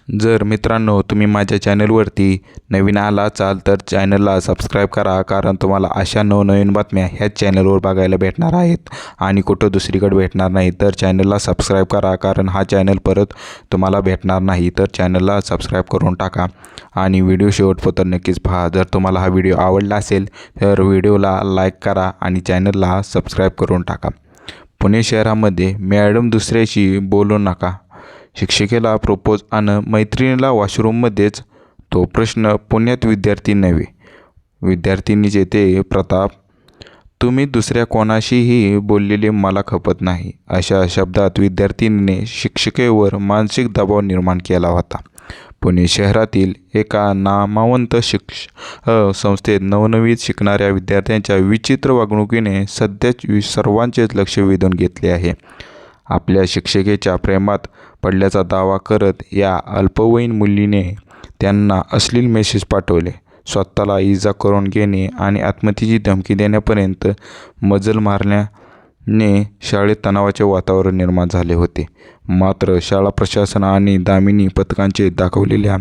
जर मित्रांनो तुम्ही माझ्या चॅनलवरती नवीन आला असाल तर चॅनलला सबस्क्राईब करा, कारण तुम्हाला अशा नवनवीन बातम्या ह्याच चॅनलवर बघायला भेटणार आहेत आणि कुठं दुसरीकडे भेटणार नाही. तर चॅनलला सबस्क्राईब करा, कारण हा चॅनल परत तुम्हाला भेटणार नाही. तर चॅनलला सबस्क्राईब करून टाका आणि व्हिडिओ शेवटपर्यंत नक्कीच पहा. जर तुम्हाला हा व्हिडिओ आवडला असेल तर व्हिडिओला लाईक करा आणि चॅनलला सबस्क्राईब करून टाका. पुणे शहरामध्ये मॅडम दुसऱ्याशी बोलू नका, शिक्षिकेला प्रपोज आणि मैत्रिणीला वॉशरूममध्येच. तो प्रश्न पुण्यात विद्यार्थी नव्हे, विद्यार्थिनीचे ते प्रताप. तुम्ही दुसऱ्या कोणाशीही बोललेले मला खपत नाही, अशा शब्दात विद्यार्थिनीने शिक्षिकेवर मानसिक दबाव निर्माण केला होता. पुणे शहरातील एका नामवंत संस्थेत नवनवीन शिकणाऱ्या विद्यार्थ्यांच्या विचित्र वागणुकीने सध्या सर्वांचेच लक्ष वेधून घेतले आहे. आपल्या शिक्षिकेच्या प्रेमात पडल्याचा दावा करत या अल्पवयीन मुलीने त्यांना अश्लील मेसेज पाठवले. स्वतःला इजा करून घेणे आणि आत्महत्येची धमकी देण्यापर्यंत मजल मारल्याने शाळेत तणावाचे वातावरण निर्माण झाले होते. मात्र शाळा प्रशासन आणि दामिनी पथकांचे दाखवलेल्या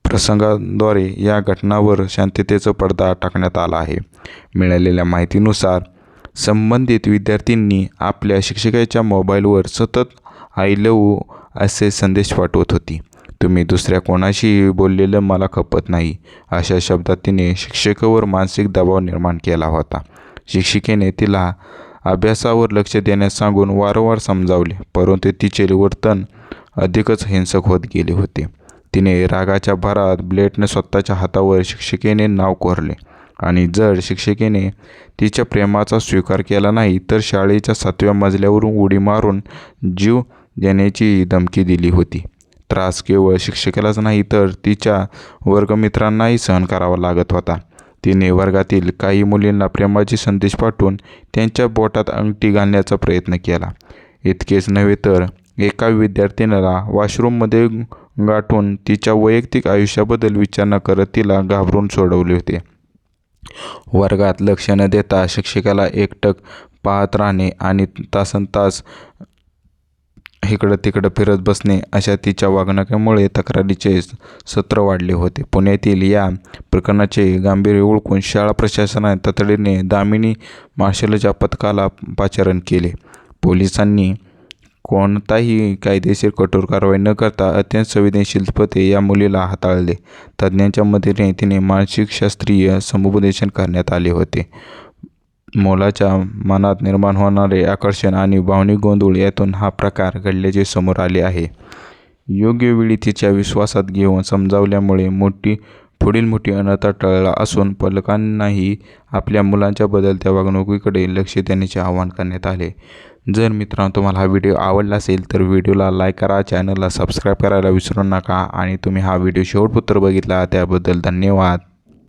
प्रसंगाद्वारे या घटनावर शांततेचा पडदा टाकण्यात आला आहे. मिळालेल्या माहितीनुसार संबंधित विद्यार्थ्यांनी आपल्या शिक्षिकेच्या मोबाईलवर सतत आय लव्ह यू असे संदेश पाठवत होती. तुम्ही दुसऱ्या कोणाशीही बोललेलं मला खपत नाही, अशा शब्दात तिने शिक्षिकेवर मानसिक दबाव निर्माण केला होता. शिक्षिकेने तिला अभ्यासावर लक्ष देण्यास सांगून वारंवार समजावले, परंतु तिचे वर्तन अधिकच हिंसक होत गेले होते. तिने रागाच्या भरात ब्लेडने स्वतःच्या हातावर शिक्षिकेने नाव कोरले आणि जर शिक्षिकेने तिच्या प्रेमाचा स्वीकार केला नाही तर शाळेच्या 7व्या मजल्यावरून उडी मारून जीव देण्याची धमकी दिली होती. त्रास केवळ शिक्षिकेलाच नाही तर तिच्या वर्गमित्रांनाही सहन करावा लागत होता. तिने वर्गातील काही मुलींना प्रेमाचे संदेश पाठवून त्यांच्या बोटात अंगठी घालण्याचा प्रयत्न केला. इतकेच नव्हे तर एका विद्यार्थिनीला वॉशरूममध्ये गाठून तिच्या वैयक्तिक आयुष्याबद्दल विचारणा करत तिला घाबरून सोडवले होते. वर्गात लक्ष न देता शिक्षिकेला एकटक पाहत राहणे आणि तासनतास इकडं तिकडं फिरत बसणे, अशा तिच्या वागणुकीमुळे तक्रारीचे सत्र वाढले होते. पुण्यातील या प्रकरणाचे गांभीर्य ओळखून शाळा प्रशासनाने तातडीने दामिनी मार्शलच्या पथकाला पाचारण केले. पोलिसांनी कोणताही कायदेशीर कठोर कारवाई न करता अत्यंत संवेदनशीलपणे या मुलीला हाताळले. तज्ज्ञांच्या मदतीने तिने मानसिकशास्त्रीय समुपदेशन करण्यात आले होते. मुलाच्या मनात निर्माण होणारे आकर्षण आणि भावनिक गोंधळ यातून हा प्रकार घडल्याचे समोर आले आहे. योग्य वेळी तिच्या विश्वासात घेऊन समजावल्यामुळे पुढील मोठी अनर्थ टळला असून पालकांनाही आपल्या मुलांच्या बदलत्या वागणुकीकडे लक्ष देण्याचे आवाहन करण्यात आले. जर मित्रांनो तुम्हाला हा व्हिडिओ आवडला असेल तर व्हिडिओला लाईक करा, चॅनलला सबस्क्राईब करायला विसरू नका आणि तुम्ही हा व्हिडिओ शेवटपर्यंत बघितला त्याबद्दल धन्यवाद.